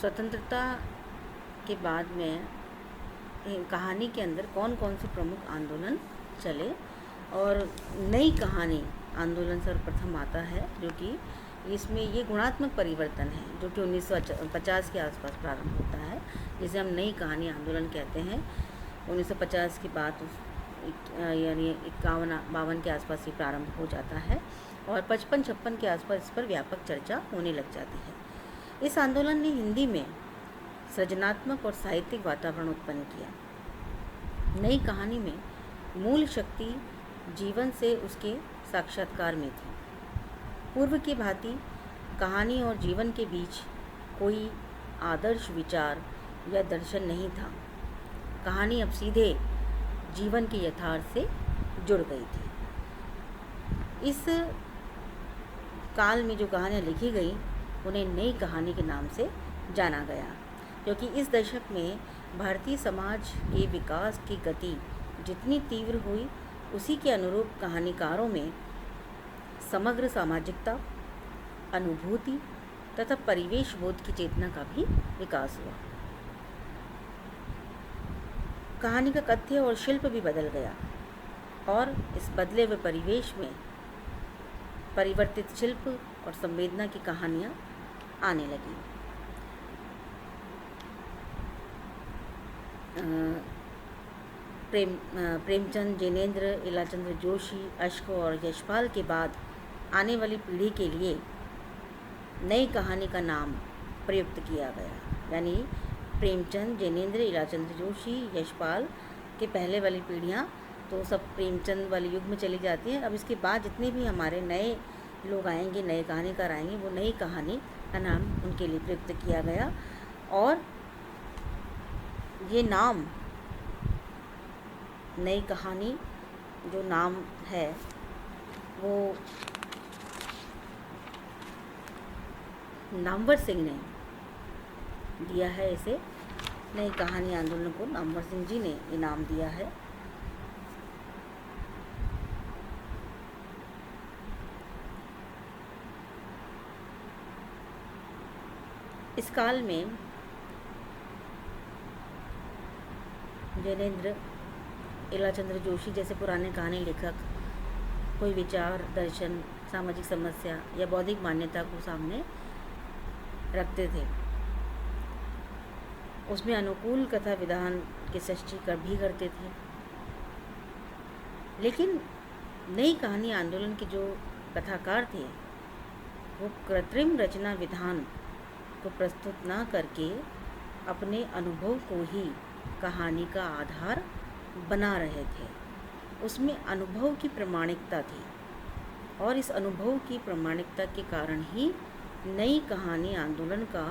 स्वतंत्रता के बाद में कहानी के अंदर कौन कौन से प्रमुख आंदोलन चले, और नई कहानी आंदोलन सर्वप्रथम आता है, जो कि इसमें ये गुणात्मक परिवर्तन है जो कि 1950 के आसपास प्रारंभ होता है, जिसे हम नई कहानी आंदोलन कहते हैं। 1950 के बाद यानी 51-52 के आसपास ये प्रारंभ हो जाता है और 55-56 के आसपास इस पर व्यापक चर्चा होने लग जाती है। इस आंदोलन ने हिंदी में सृजनात्मक और साहित्यिक वातावरण उत्पन्न किया। नई कहानी में मूल शक्ति जीवन से उसके साक्षात्कार में थी। पूर्व की भांति कहानी और जीवन के बीच कोई आदर्श विचार या दर्शन नहीं था। कहानी अब सीधे जीवन के यथार्थ से जुड़ गई थी। इस काल में जो कहानियाँ लिखी गई उन्हें नई कहानी के नाम से जाना गया, क्योंकि इस दशक में भारतीय समाज के विकास की गति जितनी तीव्र हुई, उसी के अनुरूप कहानीकारों में समग्र सामाजिकता, अनुभूति तथा परिवेश बोध की चेतना का भी विकास हुआ। कहानी का कथ्य और शिल्प भी बदल गया और इस बदले हुए परिवेश में परिवर्तित शिल्प और संवेदना की कहानियाँ आने लगी। प्रेमचंद, जिनेंद्र, इलाचंद्र जोशी, अश्क और यशपाल के बाद आने वाली पीढ़ी के लिए नई कहानी का नाम प्रयुक्त किया गया। यानी प्रेमचंद, जिनेंद्र, इलाचंद्र जोशी, यशपाल के पहले वाली पीढ़ियाँ तो सब प्रेमचंद वाले युग में चली जाती हैं। अब इसके बाद जितने भी हमारे नए लोग आएंगे, नए कहानीकार आएंगे, वो नई कहानी का नाम उनके लिए प्रयुक्त किया गया। और ये नाम, नई कहानी जो नाम है वो नामवर सिंह ने दिया है। इसे नई कहानी आंदोलन को नामवर सिंह जी ने इनाम दिया है। इस काल में जिनेंद्र, इलाचंद्र जोशी जैसे पुराने कहानी लेखक कोई विचार, दर्शन, सामाजिक समस्या या बौद्धिक मान्यता को सामने रखते थे। उसमें अनुकूल कथा विधान के स्पष्टीकरण भी करते थे। लेकिन नई कहानी आंदोलन के जो कथाकार थे वो कृत्रिम रचना विधान को प्रस्तुत ना करके अपने अनुभव को ही कहानी का आधार बना रहे थे। उसमें अनुभव की प्रामाणिकता थी और इस अनुभव की प्रामाणिकता के कारण ही नई कहानी आंदोलन का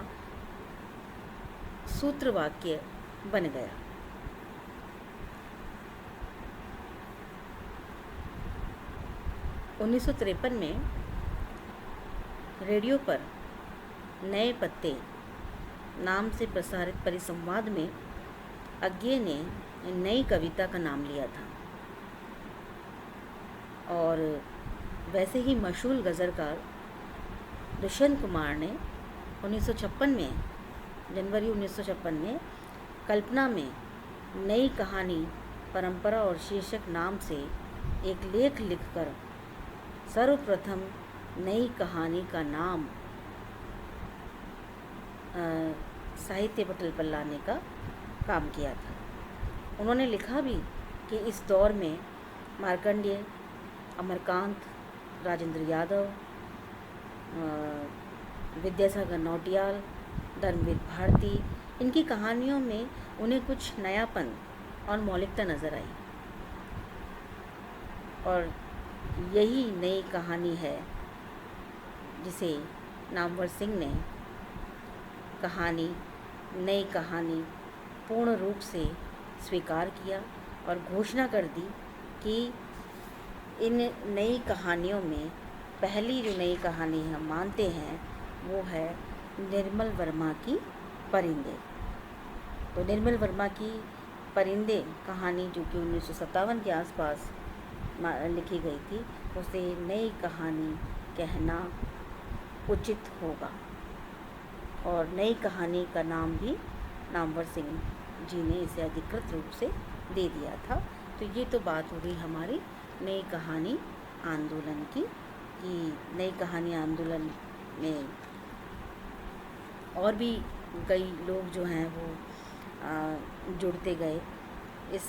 सूत्रवाक्य बन गया। उन्नीस सौ 53 में रेडियो पर नए पत्ते नाम से प्रसारित परिसंवाद में अज्ञे ने नई कविता का नाम लिया था और वैसे ही मशहूर गज़लकार दुष्यंत कुमार ने 1956 में, जनवरी 1956 में कल्पना में नई कहानी परंपरा और शीर्षक नाम से एक लेख लिखकर सर्वप्रथम नई कहानी का नाम साहित्य पटल पर लाने का काम किया था। उन्होंने लिखा भी कि इस दौर में मार्कंडेय, अमरकांत, राजेंद्र यादव, विद्यासागर नौटियाल, धर्मवीर भारती, इनकी कहानियों में उन्हें कुछ नयापन और मौलिकता नज़र आई और यही नई कहानी है जिसे नामवर सिंह ने नई कहानी पूर्ण रूप से स्वीकार किया और घोषणा कर दी कि इन नई कहानियों में पहली जो नई कहानी हम मानते हैं वो है निर्मल वर्मा की परिंदे। तो निर्मल वर्मा की परिंदे कहानी जो कि 1957 के आसपास लिखी गई थी, उसे नई कहानी कहना उचित होगा। और नई कहानी का नाम भी नामवर सिंह जी ने इसे अधिकृत रूप से दे दिया था। तो ये तो बात हो गई हमारी नई कहानी आंदोलन की, कि नई कहानी आंदोलन में और भी कई लोग जो हैं वो जुड़ते गए। इस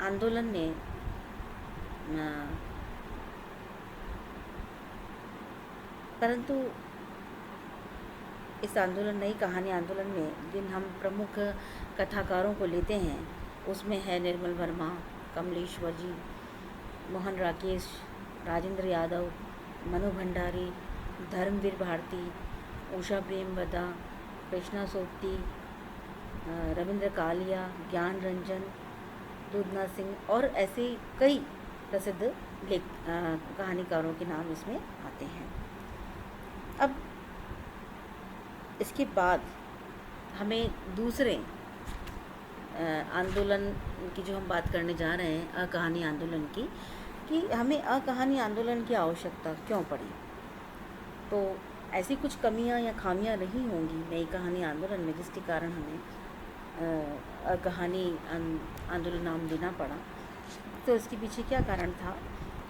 आंदोलन ने परंतु इस आंदोलन नई कहानी आंदोलन में जिन हम प्रमुख कथाकारों को लेते हैं उसमें है निर्मल वर्मा, कमलेश्वर जी, मोहन राकेश, राजेंद्र यादव, मनु भंडारी, धर्मवीर भारती, उषा प्रेमवदा, कृष्णा सोपती, रविंद्र कालिया, ज्ञान रंजन, दूधना सिंह और ऐसे कई प्रसिद्ध कहानीकारों के नाम इसमें आते हैं। अब इसके बाद हमें दूसरे आंदोलन की जो हम बात करने जा रहे हैं, अकहानी आंदोलन की, कि हमें अकहानी आंदोलन की आवश्यकता क्यों पड़ी। तो ऐसी कुछ कमियां या खामियां नहीं होंगी नई कहानी आंदोलन में जिसके कारण हमें अकहानी आंदोलन नाम देना पड़ा। तो इसके पीछे क्या कारण था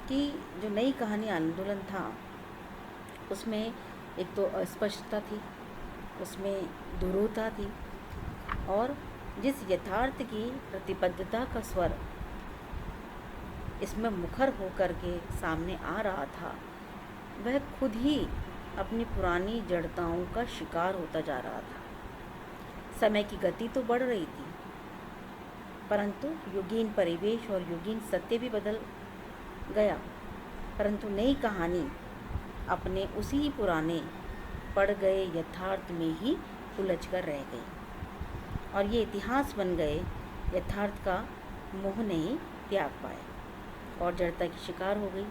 कि जो नई कहानी आंदोलन था उसमें एक तो अस्पष्टता थी, उसमें दुरूहता थी, और जिस यथार्थ की प्रतिबद्धता का स्वर इसमें मुखर होकर के सामने आ रहा था वह खुद ही अपनी पुरानी जड़ताओं का शिकार होता जा रहा था। समय की गति तो बढ़ रही थी, परंतु युगीन परिवेश और युगीन सत्य भी बदल गया, परंतु नई कहानी अपने उसी पुराने पड़ गए यथार्थ में ही उलझ कर रह गई और ये इतिहास बन गए, यथार्थ का मोह नहीं त्याग पाए और जड़ता की शिकार हो गई।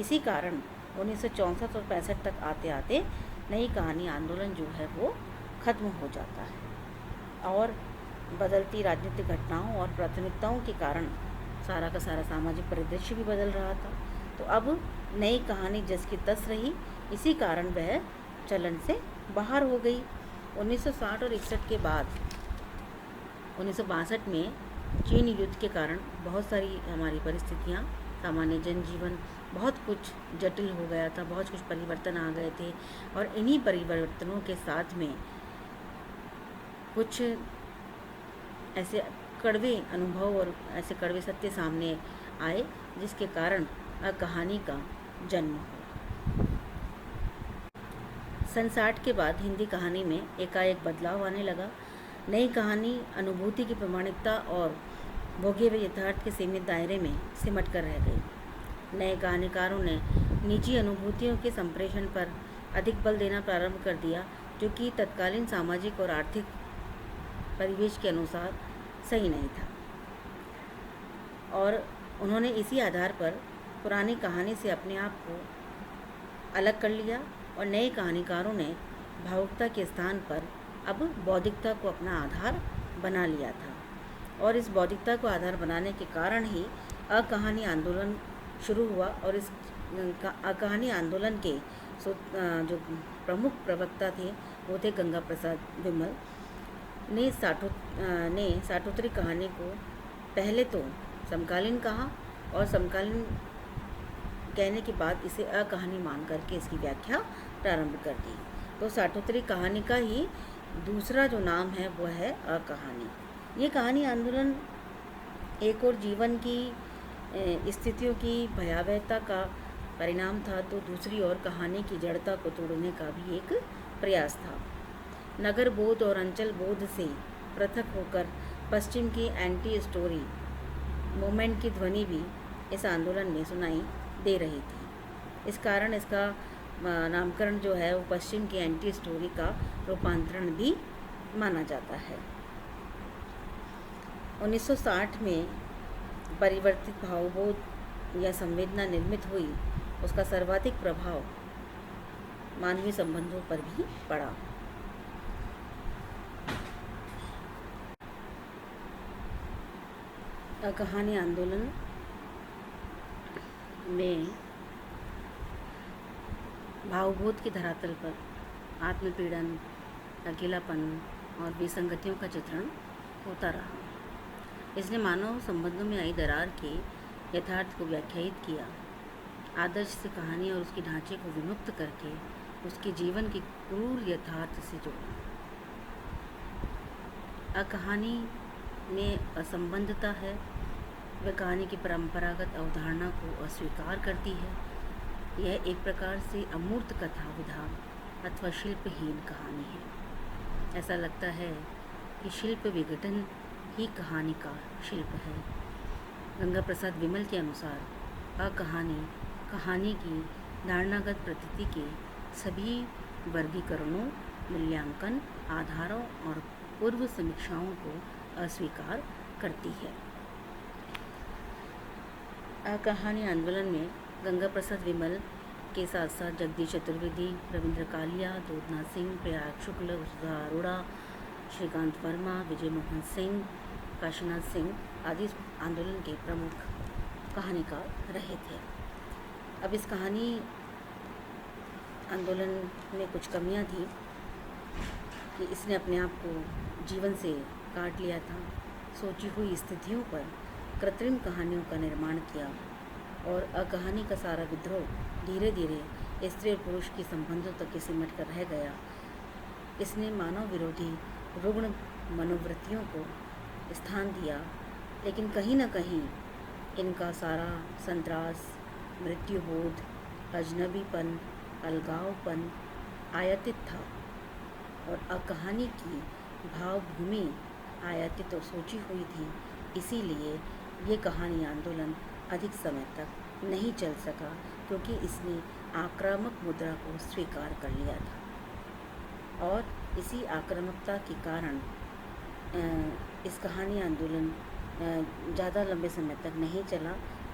इसी कारण 1964 और 65 तक आते आते नई कहानी आंदोलन जो है वो ख़त्म हो जाता है और बदलती राजनीतिक घटनाओं और प्राथमिकताओं के कारण सारा का सारा सामाजिक परिदृश्य भी बदल रहा था। तो अब नई कहानी जस की तस रही, इसी कारण वह चलन से बाहर हो गई। 1960 और 61 के बाद 1962 में चीन युद्ध के कारण बहुत सारी हमारी परिस्थितियाँ, सामान्य जनजीवन बहुत कुछ जटिल हो गया था, बहुत कुछ परिवर्तन आ गए थे और इन्हीं परिवर्तनों के साथ में कुछ ऐसे कड़वे अनुभव और ऐसे कड़वे सत्य सामने आए जिसके कारण कहानी का जन्म हुआ। सन 60 के बाद हिंदी कहानी में एकाएक बदलाव आने लगा। नई कहानी अनुभूति की प्रामाणिकता और भोगे हुए यथार्थ के सीमित दायरे में सिमट कर रह गई। नए कहानीकारों ने निजी अनुभूतियों के संप्रेषण पर अधिक बल देना प्रारंभ कर दिया, जो कि तत्कालीन सामाजिक और आर्थिक परिवेश के अनुसार सही नहीं था, और उन्होंने इसी आधार पर पुरानी कहानी से अपने आप को अलग कर लिया और नए कहानीकारों ने भावुकता के स्थान पर अब बौद्धिकता को अपना आधार बना लिया था और इस बौद्धिकता को आधार बनाने के कारण ही अकहानी आंदोलन शुरू हुआ। और इस अकहानी आंदोलन के जो प्रमुख प्रवक्ता थे वो थे गंगा प्रसाद विमल ने साठोत्तरी कहानी को पहले तो समकालीन कहा और समकालीन कहने के बाद इसे अकहानी मान करके इसकी व्याख्या प्रारंभ कर दी। तो साठोत्तरी कहानी का ही दूसरा जो नाम है वो है अकहानी। ये कहानी आंदोलन एक और जीवन की स्थितियों की भयावहता का परिणाम था, तो दूसरी ओर कहानी की जड़ता को तोड़ने का भी एक प्रयास था। नगर बोध और अंचल बोध से पृथक होकर पश्चिम की एंटी स्टोरी मूवमेंट की ध्वनि भी इस आंदोलन में सुनाई दे रही थी। इस कारण इसका नामकरण जो है वो पश्चिम की एंटी स्टोरी का रूपांतरण भी माना जाता है। 1960 में परिवर्तित भावबोध या संवेदना निर्मित हुई, उसका सर्वाधिक प्रभाव मानवीय संबंधों पर भी पड़ा। कहानी आंदोलन में भावबोध के धरातल पर आत्मपीड़न, अकेलापन और विसंगतियों का चित्रण होता रहा। इसने मानव संबंधों में आई दरार के यथार्थ को व्याख्यायित किया, आदर्श से कहानी और उसके ढांचे को विमुक्त करके उसके जीवन की क्रूर यथार्थ से जोड़ा। कहानी में असंबंधता है, वह कहानी की परंपरागत अवधारणा को अस्वीकार करती है। यह एक प्रकार से अमूर्त कथा विधा अथवा शिल्पहीन कहानी है। ऐसा लगता है कि शिल्प विघटन ही कहानी का शिल्प है। गंगा प्रसाद विमल के अनुसार कहानी की धारणागत प्रतीति के सभी वर्गीकरणों, मूल्यांकन, आधारों और पूर्व समीक्षाओं को अस्वीकार करती है। कहानी आंदोलन में गंगा प्रसाद विमल के साथ साथ जगदीश चतुर्वेदी, रविंद्र कालिया, दूधनाथ सिंह, प्रयाग शुक्ल, सुधा अरोड़ा, श्रीकांत वर्मा, विजय मोहन सिंह, काशीनाथ सिंह आदि आंदोलन के प्रमुख कहानीकार रहे थे। अब इस कहानी आंदोलन में कुछ कमियां थी कि इसने अपने आप को जीवन से काट लिया था, सोची हुई स्थितियों पर कृत्रिम कहानियों का निर्माण किया और कहानी का सारा विद्रोह धीरे धीरे स्त्री और पुरुष के संबंधों तक सिमट कर रह गया। इसने मानव विरोधी रुग्ण मनोवृत्तियों को स्थान दिया, लेकिन कहीं न कहीं इनका सारा संत्रास, मृत्युबोध, अजनबीपन, अलगावपन आयातित था और कहानी की भावभूमि आयातित और सोची हुई थी। इसीलिए ये कहानी आंदोलन अधिक समय तक नहीं चल सका, क्योंकि इसने आक्रामक मुद्रा को स्वीकार कर लिया था और इसी आक्रामकता के कारण इस कहानी आंदोलन ज़्यादा लंबे समय तक नहीं चला।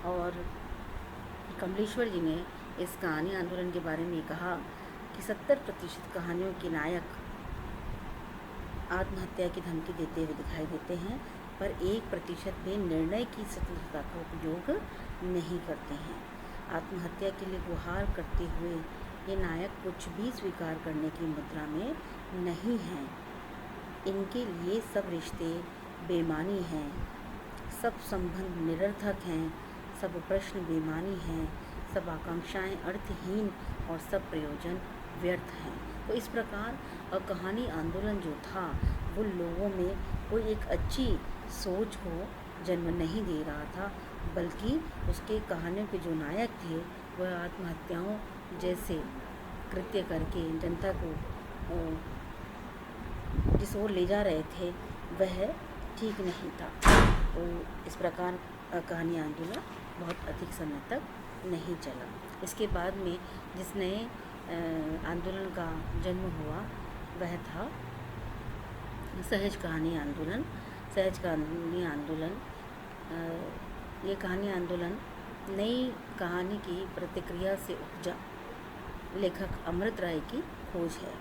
और कमलेश्वर जी ने इस कहानी आंदोलन के बारे में कहा कि 70% कहानियों के नायक आत्महत्या की धमकी देते हुए दिखाई देते हैं, पर 1% भी निर्णय की स्वतंत्रता का उपयोग नहीं करते हैं। आत्महत्या के लिए गुहार करते हुए ये नायक कुछ भी स्वीकार करने की मुद्रा में नहीं हैं। इनके लिए सब रिश्ते बेमानी हैं, सब संबंध निरर्थक हैं, सब प्रश्न बेमानी हैं, सब आकांक्षाएं अर्थहीन और सब प्रयोजन व्यर्थ हैं। तो इस प्रकार कहानी आंदोलन जो था वो लोगों में कोई एक अच्छी सोच को जन्म नहीं दे रहा था, बल्कि उसके कहानियों के जो नायक थे वह आत्महत्याओं जैसे कृत्य करके जनता को जिस ओर ले जा रहे थे वह ठीक नहीं था। तो इस प्रकार कहानी आंदोलन बहुत अधिक समय तक नहीं चला। इसके बाद में जिस नए आंदोलन का जन्म हुआ वह था सहज कहानी आंदोलन। सहज कहानी आंदोलन ये कहानी आंदोलन नई कहानी की प्रतिक्रिया से उपजा लेखक अमृत राय की खोज है।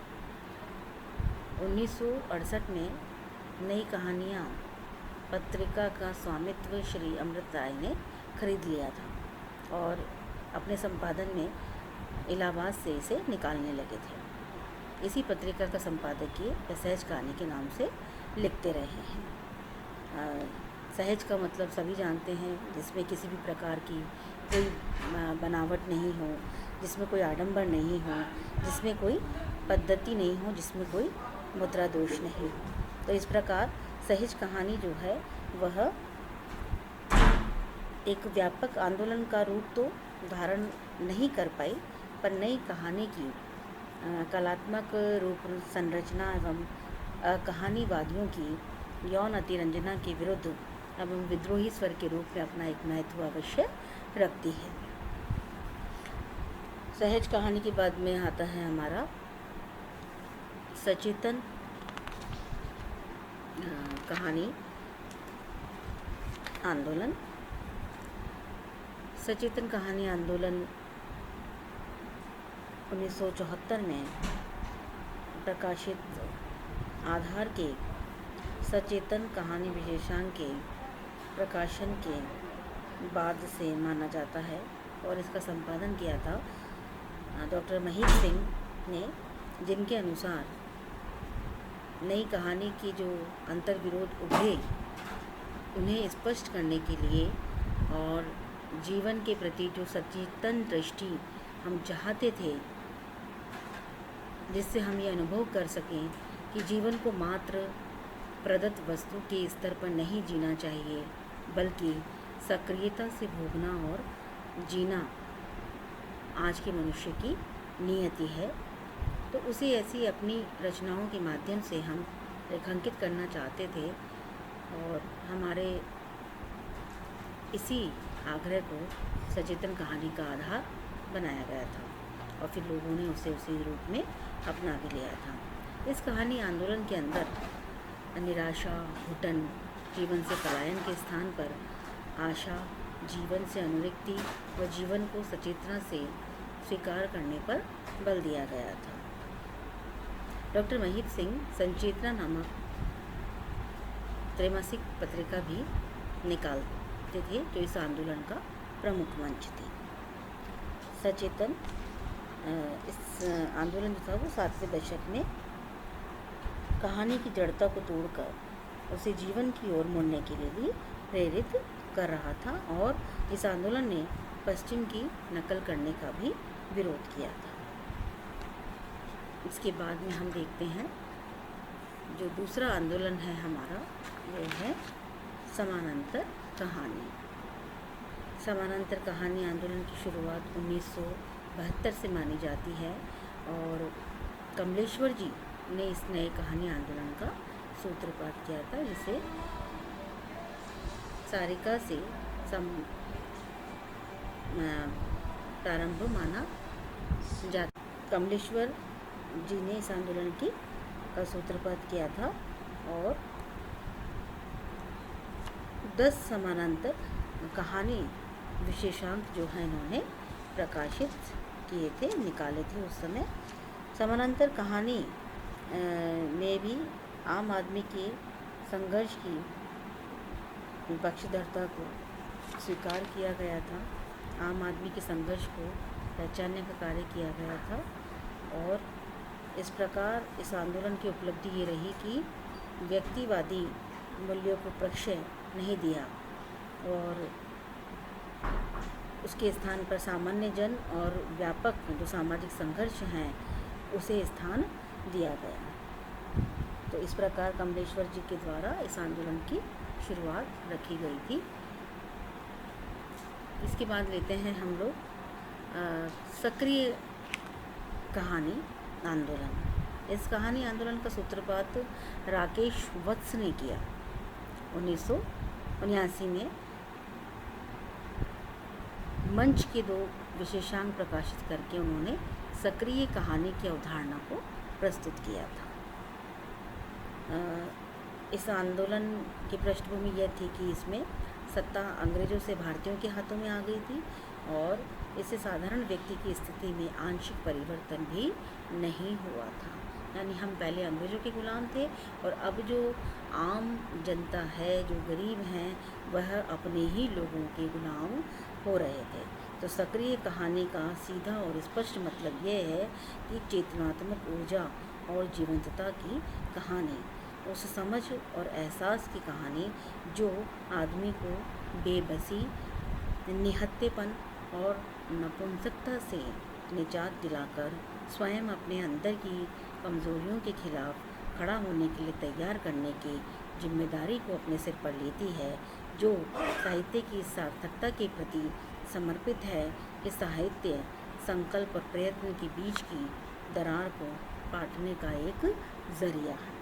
1968 में नई कहानियाँ पत्रिका का स्वामित्व श्री अमृत राय ने खरीद लिया था और अपने संपादन में इलाहाबाद से इसे निकालने लगे थे। इसी पत्रिका का संपादकीय सहज कहानी के नाम से लिखते रहे हैं। सहज का मतलब सभी जानते हैं, जिसमें किसी भी प्रकार की कोई बनावट नहीं हो, जिसमें कोई आडंबर नहीं हो, जिसमें कोई पद्धति नहीं हो, जिसमें कोई मुद्रा दोष नहीं हो। तो इस प्रकार सहज कहानी जो है वह एक व्यापक आंदोलन का रूप तो धारण नहीं कर पाई, पर नई कहानी की कलात्मक रूप संरचना एवं कहानीवादियों की यौन अतिरंजना के विरुद्ध एवं विद्रोही स्वर के रूप में अपना एक महत्व अवश्य रखती है। सहज कहानी के बाद में आता है हमारा सचेतन कहानी आंदोलन। सचेतन कहानी आंदोलन 1974 में प्रकाशित आधार के सचेतन कहानी विशेषांक के प्रकाशन के बाद से माना जाता है और इसका संपादन किया था डॉक्टर महीप सिंह ने जिनके अनुसार नई कहानी की जो अंतर्विरोध उभरे उन्हें स्पष्ट करने के लिए और जीवन के प्रति जो सचेतन दृष्टि हम चाहते थे, जिससे हम ये अनुभव कर सकें कि जीवन को मात्र प्रदत्त वस्तु के स्तर पर नहीं जीना चाहिए, बल्कि सक्रियता से भोगना और जीना आज के मनुष्य की नियति है। तो उसे ऐसी अपनी रचनाओं के माध्यम से हम रेखांकित करना चाहते थे और हमारे इसी आग्रह को सचेतन कहानी का आधार बनाया गया था और फिर लोगों ने उसे उसी रूप में अपना भी लिया था। इस कहानी आंदोलन के अंदर निराशा, घुटन, जीवन से पलायन के स्थान पर आशा, जीवन से अनुरक्ति व जीवन को सचेतना से स्वीकार करने पर बल दिया गया था। डॉक्टर महीप सिंह संचेतना नामक त्रैमासिक पत्रिका भी निकालते थे, जो इस आंदोलन का प्रमुख मंच थी। सचेतन इस आंदोलन जो था वो 7वें दशक में कहानी की जड़ता को तोड़कर उसे जीवन की ओर मुड़ने के लिए भी प्रेरित कर रहा था और इस आंदोलन ने पश्चिम की नकल करने का भी विरोध किया था। इसके बाद में हम देखते हैं जो दूसरा आंदोलन है हमारा, वो है समानांतर कहानी। समानांतर कहानी आंदोलन की शुरुआत 1972 से मानी जाती है और कमलेश्वर जी ने इस नए कहानी आंदोलन का सूत्रपात किया था, जिसे सारिका से प्रारंभ माना जाता। कमलेश्वर जी ने इस आंदोलन का सूत्रपात किया था और 10 समानांतर कहानी विशेषांक जो है इन्होंने प्रकाशित किए थे, निकाले थे उस समय। समानांतर कहानी में भी आम आदमी के संघर्ष की पक्षधरता को स्वीकार किया गया था, आम आदमी के संघर्ष को पहचानने का कार्य किया गया था और इस प्रकार इस आंदोलन की उपलब्धि ये रही कि व्यक्तिवादी मूल्यों को प्रश्रय नहीं दिया और उसके स्थान पर सामान्य जन और व्यापक जो सामाजिक संघर्ष हैं उसे स्थान दिया गया। तो इस प्रकार कमलेश्वर जी के द्वारा इस आंदोलन की शुरुआत रखी गई थी। इसके बाद लेते हैं हम लोग सक्रिय कहानी आंदोलन। इस कहानी आंदोलन का सूत्रपात राकेश वत्स ने किया 1979 में। मंच के 2 विशेषांक प्रकाशित करके उन्होंने सक्रिय कहानी की अवधारणा को प्रस्तुत किया था। इस आंदोलन की पृष्ठभूमि यह थी कि इसमें सत्ता अंग्रेज़ों से भारतीयों के हाथों में आ गई थी और इससे साधारण व्यक्ति की स्थिति में आंशिक परिवर्तन भी नहीं हुआ था। यानी हम पहले अंग्रेज़ों के गुलाम थे और अब जो आम जनता है, जो गरीब हैं, वह अपने ही लोगों के गुलाम हो रहे थे। तो सक्रिय कहानी का सीधा और स्पष्ट मतलब यह है कि चेतनात्मक ऊर्जा और जीवंतता की कहानी, उस समझ और एहसास की कहानी जो आदमी को बेबसी, निहत्तेपन और नपुंसकता से निजात दिलाकर स्वयं अपने अंदर की कमज़ोरियों के खिलाफ खड़ा होने के लिए तैयार करने की जिम्मेदारी को अपने सिर पर लेती है, जो साहित्य की सार्थकता के प्रति समर्पित है कि साहित्य संकल्प और प्रयत्न के बीच की दरार को पाटने का एक ज़रिया है।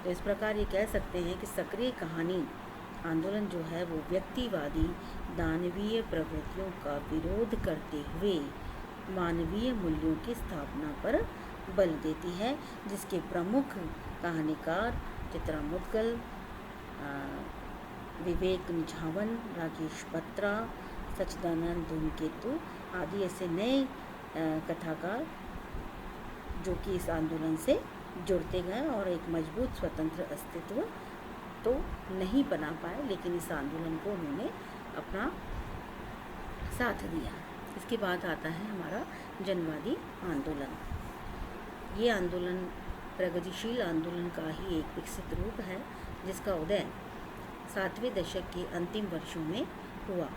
तो इस प्रकार ये कह सकते हैं कि सक्रिय कहानी आंदोलन जो है वो व्यक्तिवादी दानवीय प्रवृत्तियों का विरोध करते हुए मानवीय मूल्यों की स्थापना पर बल देती है, जिसके प्रमुख कहानीकार चित्रा मुद्गल, विवेक निझावन, राकेश बत्रा, सच्चिदानंद धूमकेतु आदि ऐसे नए कथाकार जो कि इस आंदोलन से जुड़ते गए और एक मजबूत स्वतंत्र अस्तित्व तो नहीं बना पाए, लेकिन इस आंदोलन को उन्होंने अपना साथ दिया। इसके बाद आता है हमारा जनवादी आंदोलन। ये आंदोलन प्रगतिशील आंदोलन का ही एक विकसित रूप है, जिसका उदय 7वें दशक के अंतिम वर्षों में हुआ।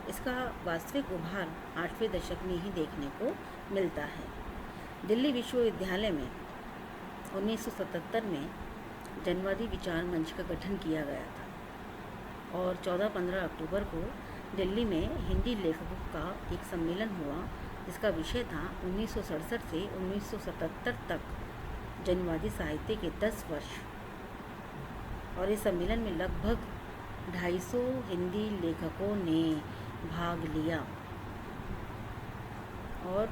इसका वास्तविक उभार 8वें दशक में ही देखने को मिलता है। दिल्ली विश्वविद्यालय में 1977 में जनवादी विचार मंच का गठन किया गया था और 14-15 अक्टूबर को दिल्ली में हिंदी लेखकों का एक सम्मेलन हुआ, जिसका विषय था 1967 से 1977 तक जनवादी साहित्य के 10 वर्ष। और इस सम्मेलन में लगभग 250 हिंदी लेखकों ने भाग लिया और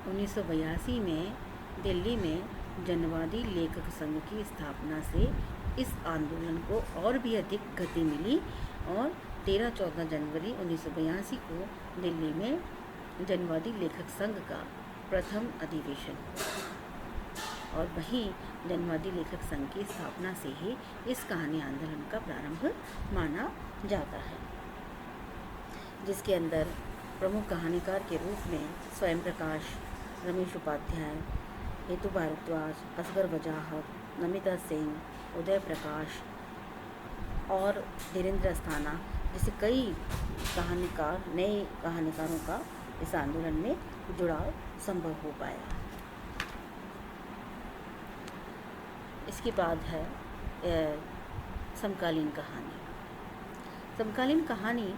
1982 में दिल्ली में जनवादी लेखक संघ की स्थापना से इस आंदोलन को और भी अधिक गति मिली और 13-14 जनवरी 1982 को दिल्ली में जनवादी लेखक संघ का प्रथम अधिवेशन हुआ और वहीं जनवादी लेखक संघ की स्थापना से ही इस कहानी आंदोलन का प्रारंभ माना जाता है, जिसके अंदर प्रमुख कहानीकार के रूप में स्वयं प्रकाश, रमेश उपाध्याय, हेतु भारद्वाज, असगर वजाहत, नमिता सिंह, उदय प्रकाश और धीरेन्द्र अस्थाना जैसे कई कहानीकार, नए कहानीकारों का इस आंदोलन में जुड़ाव संभव हो पाया। इसके बाद है समकालीन कहानी। समकालीन कहानी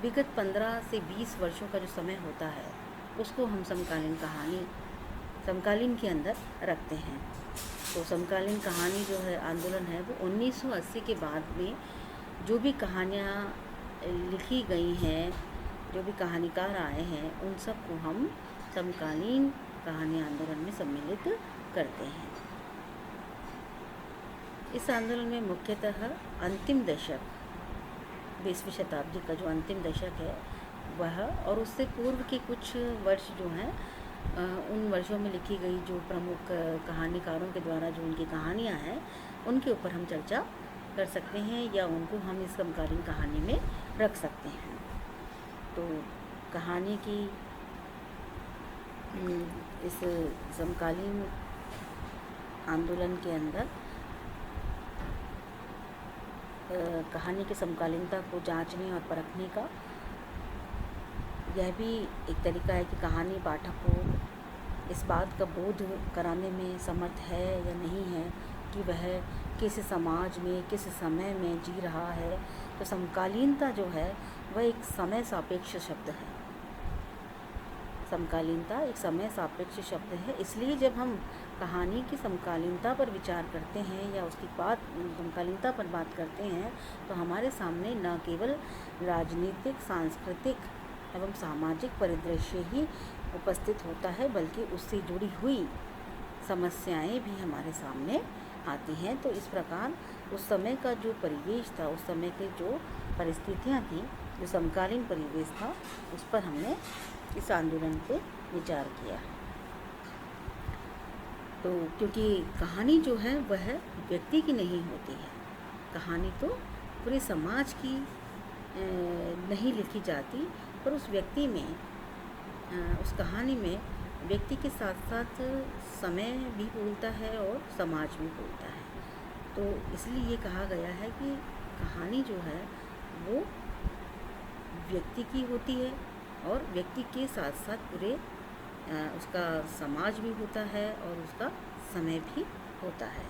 विगत 15 से 20 वर्षों का जो समय होता है उसको हम समकालीन के अंदर रखते हैं। तो समकालीन कहानी जो है आंदोलन है वो 1980 के बाद में जो भी कहानियाँ लिखी गई हैं, जो भी कहानीकार आए हैं, उन सब को हम समकालीन कहानी आंदोलन में सम्मिलित करते हैं। इस आंदोलन में मुख्यतः अंतिम दशक, 20वीं शताब्दी का जो अंतिम दशक है वह और उससे पूर्व के कुछ वर्ष जो हैं उन वर्षों में लिखी गई जो प्रमुख कहानीकारों के द्वारा जो उनकी कहानियाँ हैं उनके ऊपर हम चर्चा कर सकते हैं या उनको हम इस समकालीन कहानी में रख सकते हैं। तो कहानी की इस समकालीन आंदोलन के अंदर कहानी की समकालीनता को जांचने और परखने का यह भी एक तरीका है कि कहानी पाठक को इस बात का बोध कराने में समर्थ है या नहीं है कि वह किस समाज में, किस समय में जी रहा है। तो समकालीनता जो है वह एक समय सापेक्ष शब्द है। समकालीनता एक समय सापेक्ष शब्द है, इसलिए जब हम कहानी की समकालीनता पर विचार करते हैं या उसकी समकालीनता पर बात करते हैं तो हमारे सामने न केवल राजनीतिक, सांस्कृतिक एवं सामाजिक परिदृश्य ही उपस्थित होता है, बल्कि उससे जुड़ी हुई समस्याएं भी हमारे सामने आती हैं। तो इस प्रकार उस समय का जो परिवेश था, उस समय के जो परिस्थितियां थी, जो समकालीन परिवेश था, उस पर हमने इस आंदोलन पे विचार किया। तो क्योंकि कहानी जो है वह व्यक्ति की नहीं होती है, कहानी तो पूरे समाज की नहीं लिखी जाती, पर उस व्यक्ति में, उस कहानी में व्यक्ति के साथ साथ समय भी बोलता है और समाज भी बोलता है। तो इसलिए ये कहा गया है कि कहानी जो है वो व्यक्ति की होती है और व्यक्ति के साथ साथ पूरे उसका समाज भी होता है और उसका समय भी होता है।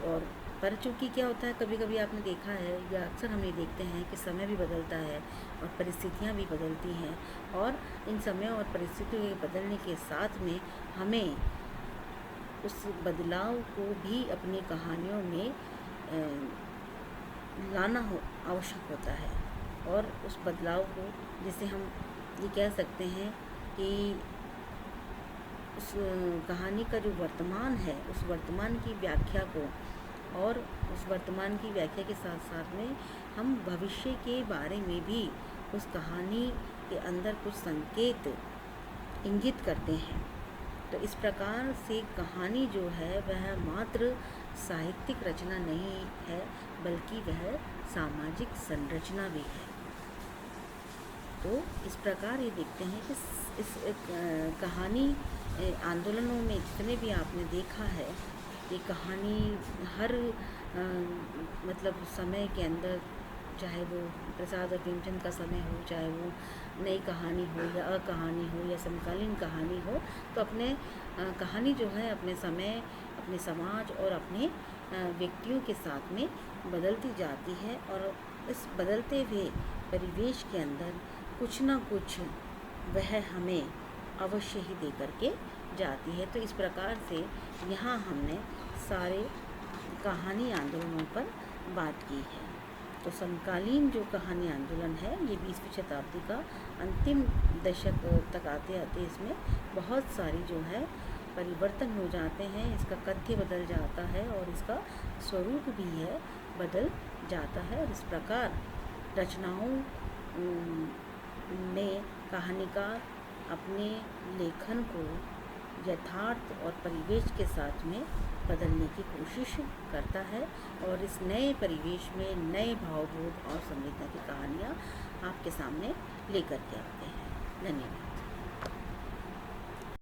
और पर चूँकि क्या होता है, कभी कभी आपने देखा है या अक्सर हम ये देखते हैं कि समय भी बदलता है और परिस्थितियाँ भी बदलती हैं, और इन समय और परिस्थितियों के बदलने के साथ में हमें उस बदलाव को भी अपनी कहानियों में लाना आवश्यक होता है। और उस बदलाव को, जिसे हम ये कह सकते हैं कि उस कहानी का जो वर्तमान है, उस वर्तमान की व्याख्या को, और उस वर्तमान की व्याख्या के साथ साथ में हम भविष्य के बारे में भी उस कहानी के अंदर कुछ संकेत इंगित करते हैं। तो इस प्रकार से कहानी जो है वह मात्र साहित्यिक रचना नहीं है, बल्कि वह सामाजिक संरचना भी है। तो इस प्रकार ये देखते हैं कि इस कहानी आंदोलनों में जितने भी आपने देखा है, ये कहानी हर मतलब समय के अंदर, चाहे वो प्रसाद और प्रेमचंद का समय हो, चाहे वो नई कहानी हो या अकहानी हो या समकालीन कहानी हो, तो अपने कहानी जो है अपने समय, अपने समाज और अपने व्यक्तियों के साथ में बदलती जाती है। और इस बदलते हुए परिवेश के अंदर कुछ ना कुछ वह हमें अवश्य ही दे करके जाती है। तो इस प्रकार से यहाँ हमने सारे कहानी आंदोलनों पर बात की है। तो समकालीन जो कहानी आंदोलन है, ये 20वीं शताब्दी का अंतिम दशक तक आते आते इसमें बहुत सारी जो है परिवर्तन हो जाते हैं, इसका कथ्य बदल जाता है और इसका स्वरूप भी है बदल जाता है। और इस प्रकार रचनाओं में कहानीकार अपने लेखन को यथार्थ और परिवेश के साथ में बदलने की कोशिश करता है और इस नए परिवेश में नए भावबोध और संवेदना की कहानियाँ आपके सामने लेकर के आते हैं। धन्यवाद।